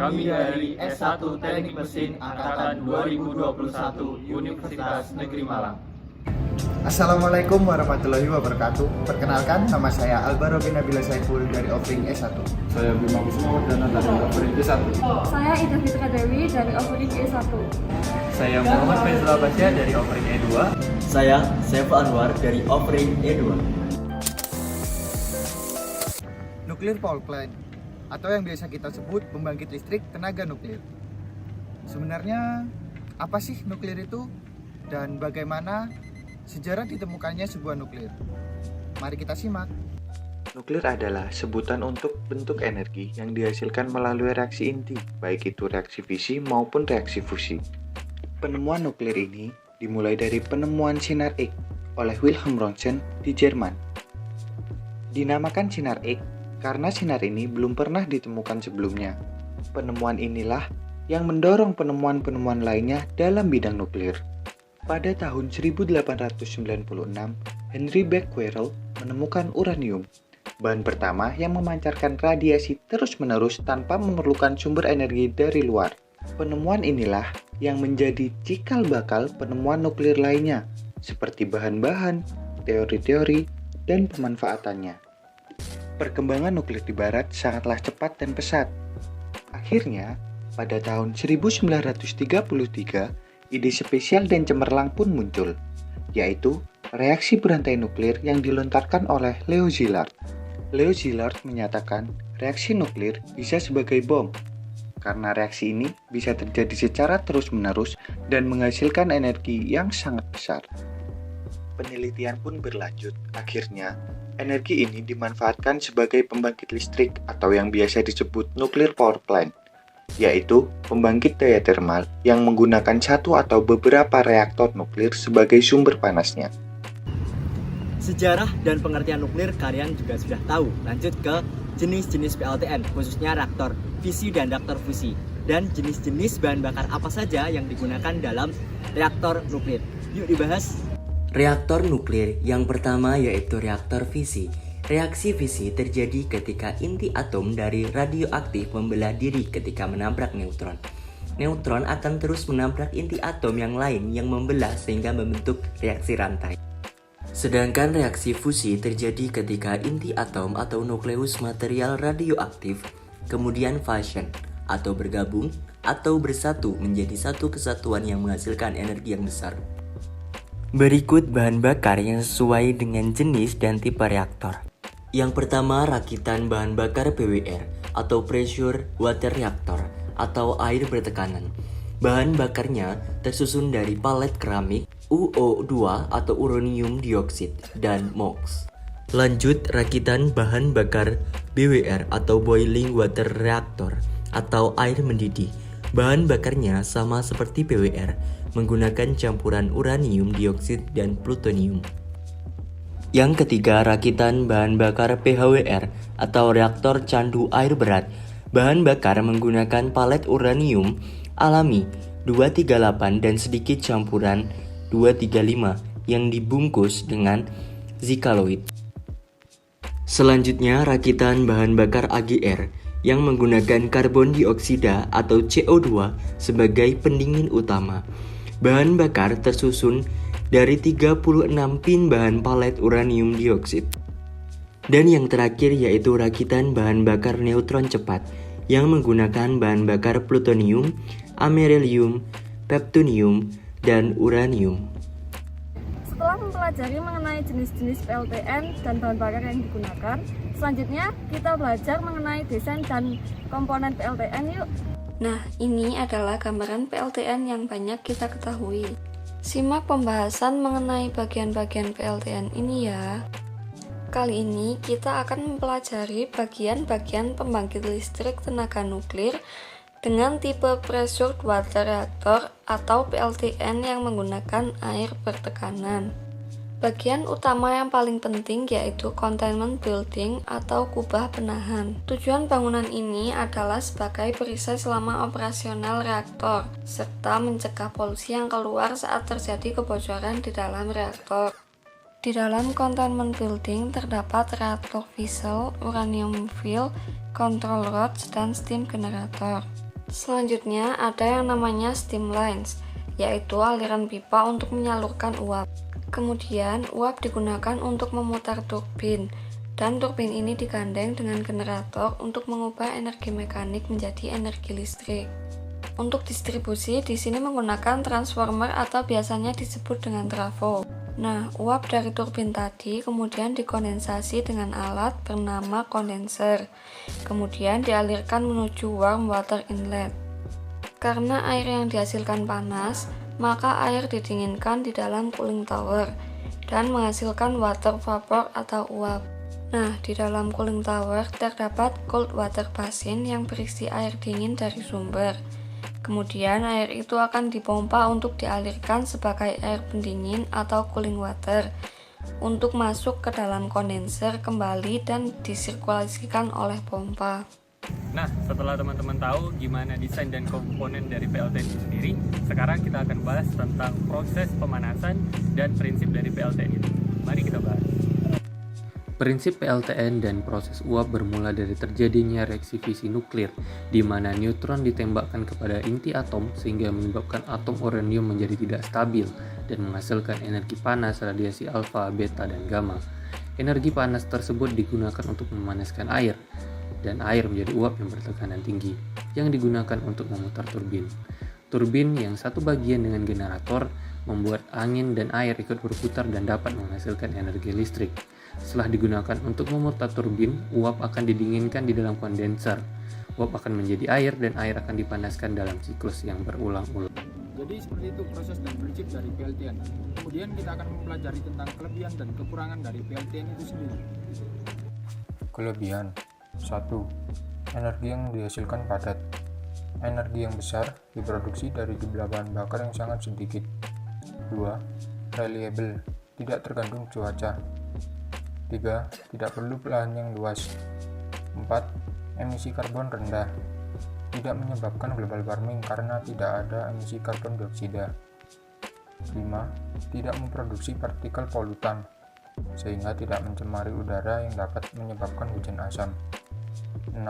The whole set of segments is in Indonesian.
Kami dari S1 Teknik Mesin Angkatan 2021 Universitas Negeri Malang. Assalamualaikum warahmatullahi wabarakatuh. Perkenalkan, nama saya Alvaro bin Nabila Saiful dari Offering S1. Saya Bima Kusumawardana dari Offering S1. Saya Ida Fitra Dewi dari Offering E1. Saya Muhammad Faizul Abbasya dari Offering E2. Saya Sefa Anwar dari Offering E2. Nuclear Power Plant, atau yang biasa kita sebut pembangkit listrik tenaga nuklir. Sebenarnya apa sih nuklir itu dan bagaimana sejarah ditemukannya sebuah nuklir? Mari kita simak. Nuklir adalah sebutan untuk bentuk energi yang dihasilkan melalui reaksi inti, baik itu reaksi fisi maupun reaksi fusi. Penemuan nuklir ini dimulai dari penemuan sinar X oleh Wilhelm Röntgen di Jerman. Dinamakan sinar X karena sinar ini belum pernah ditemukan sebelumnya. Penemuan inilah yang mendorong penemuan-penemuan lainnya dalam bidang nuklir. Pada tahun 1896, Henry Becquerel menemukan uranium, bahan pertama yang memancarkan radiasi terus-menerus tanpa memerlukan sumber energi dari luar. Penemuan inilah yang menjadi cikal bakal penemuan nuklir lainnya, seperti bahan-bahan, teori-teori, dan pemanfaatannya. Perkembangan nuklir di Barat sangatlah cepat dan pesat. Akhirnya, pada tahun 1933, ide spesial dan cemerlang pun muncul, yaitu reaksi berantai nuklir yang dilontarkan oleh Leo Szilard. Leo Szilard menyatakan reaksi nuklir bisa sebagai bom, karena reaksi ini bisa terjadi secara terus-menerus dan menghasilkan energi yang sangat besar. Penelitian pun berlanjut. Akhirnya, energi ini dimanfaatkan sebagai pembangkit listrik atau yang biasa disebut nuclear power plant, yaitu pembangkit daya termal yang menggunakan satu atau beberapa reaktor nuklir sebagai sumber panasnya. Sejarah dan pengertian nuklir kalian juga sudah tahu. Lanjut ke jenis-jenis PLTN, khususnya reaktor fisi dan reaktor fusi. Dan jenis-jenis bahan bakar apa saja yang digunakan dalam reaktor nuklir. Yuk dibahas. Reaktor nuklir yang pertama yaitu reaktor fisi. Reaksi fisi terjadi ketika inti atom dari radioaktif membelah diri ketika menabrak neutron. Neutron akan terus menabrak inti atom yang lain yang membelah sehingga membentuk reaksi rantai. Sedangkan reaksi fusi terjadi ketika inti atom atau nukleus material radioaktif kemudian fusion atau bergabung atau bersatu menjadi satu kesatuan yang menghasilkan energi yang besar. Berikut bahan bakar yang sesuai dengan jenis dan tipe reaktor. Yang pertama, rakitan bahan bakar PWR atau Pressure Water Reactor atau air bertekanan. Bahan bakarnya tersusun dari palet keramik, UO2 atau uranium dioksida, dan MOX. Lanjut, rakitan bahan bakar BWR atau Boiling Water Reactor atau air mendidih. Bahan bakarnya sama seperti PWR, menggunakan campuran uranium dioksida dan plutonium. Yang ketiga, rakitan bahan bakar PHWR atau reaktor candu air berat. Bahan bakar menggunakan palet uranium alami 238 dan sedikit campuran 235 yang dibungkus dengan zikaloid. Selanjutnya, rakitan bahan bakar AGR yang menggunakan karbon dioksida atau CO2 sebagai pendingin utama. Bahan bakar tersusun dari 36 pin bahan palet uranium dioksida. Dan yang terakhir yaitu rakitan bahan bakar neutron cepat yang menggunakan bahan bakar plutonium, amerilium, peptunium, dan uranium. Setelah mempelajari mengenai jenis-jenis PLTN dan bahan bakar yang digunakan, selanjutnya kita belajar mengenai desain dan komponen PLTN yuk. Nah, ini adalah gambaran PLTN yang banyak kita ketahui. Simak pembahasan mengenai bagian-bagian PLTN ini ya. Kali ini kita akan mempelajari bagian-bagian pembangkit listrik tenaga nuklir dengan tipe Pressure Water Reactor atau PLTN yang menggunakan air bertekanan. Bagian utama yang paling penting yaitu containment building atau kubah penahan. Tujuan bangunan ini adalah sebagai perisai selama operasional reaktor, serta mencegah polusi yang keluar saat terjadi kebocoran di dalam reaktor. Di dalam containment building terdapat reaktor vessel, uranium fuel, control rods, dan steam generator. Selanjutnya ada yang namanya steam lines, yaitu aliran pipa untuk menyalurkan uap. Kemudian uap digunakan untuk memutar turbin, dan turbin ini digandeng dengan generator untuk mengubah energi mekanik menjadi energi listrik. Untuk distribusi di sini menggunakan transformer atau biasanya disebut dengan trafo. Nah, uap dari turbin tadi kemudian dikondensasi dengan alat bernama kondenser. Kemudian dialirkan menuju warm water inlet. Karena air yang dihasilkan panas, maka air didinginkan di dalam cooling tower dan menghasilkan water vapor atau uap. Nah, di dalam cooling tower terdapat cold water basin yang berisi air dingin dari sumber. Kemudian air itu akan dipompa untuk dialirkan sebagai air pendingin atau cooling water untuk masuk ke dalam kondenser kembali dan disirkulasikan oleh pompa. Nah, setelah teman-teman tahu gimana desain dan komponen dari PLTN itu sendiri, sekarang kita akan bahas tentang proses pemanasan dan prinsip dari PLTN itu. Mari kita bahas. Prinsip PLTN dan proses uap bermula dari terjadinya reaksi fisi nuklir, di mana neutron ditembakkan kepada inti atom sehingga menyebabkan atom uranium menjadi tidak stabil dan menghasilkan energi panas radiasi alfa, beta, dan gamma. Energi panas tersebut digunakan untuk memanaskan air, dan air menjadi uap yang bertekanan tinggi, yang digunakan untuk memutar turbin. Turbin yang satu bagian dengan generator membuat angin dan air ikut berputar dan dapat menghasilkan energi listrik. Setelah digunakan untuk memutar turbin, uap akan didinginkan di dalam kondenser. Uap akan menjadi air dan air akan dipanaskan dalam siklus yang berulang-ulang. Jadi seperti itu proses dan prinsip dari PLTN. Kemudian kita akan mempelajari tentang kelebihan dan kekurangan dari PLTN itu sendiri. Kelebihan 1. Energi yang dihasilkan padat. Energi yang besar diproduksi dari jumlah bahan bakar yang sangat sedikit. 2. Reliable, tidak tergantung cuaca. 3. Tidak perlu lahan yang luas. 4. Emisi karbon rendah, tidak menyebabkan global warming karena tidak ada emisi karbon dioksida. 5. Tidak memproduksi partikel polutan, sehingga tidak mencemari udara yang dapat menyebabkan hujan asam. 6.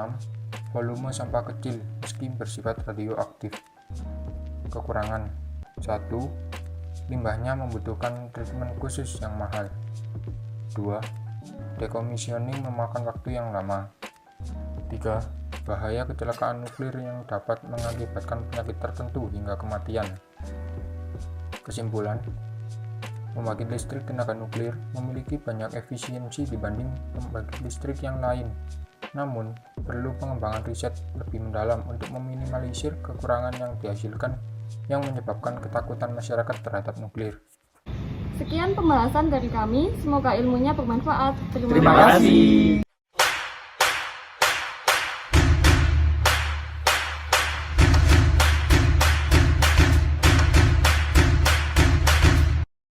Volume sampah kecil meski bersifat radioaktif. Kekurangan 1. Limbahnya membutuhkan treatment khusus yang mahal. 2. Decommissioning memakan waktu yang lama. 3. Bahaya kecelakaan nuklir yang dapat mengakibatkan penyakit tertentu hingga kematian. Kesimpulan, pembangkit listrik tenaga nuklir memiliki banyak efisiensi dibanding pembangkit listrik yang lain. Namun, perlu pengembangan riset lebih mendalam untuk meminimalisir kekurangan yang dihasilkan yang menyebabkan ketakutan masyarakat terhadap nuklir. Sekian pembahasan dari kami, semoga ilmunya bermanfaat. Terima kasih.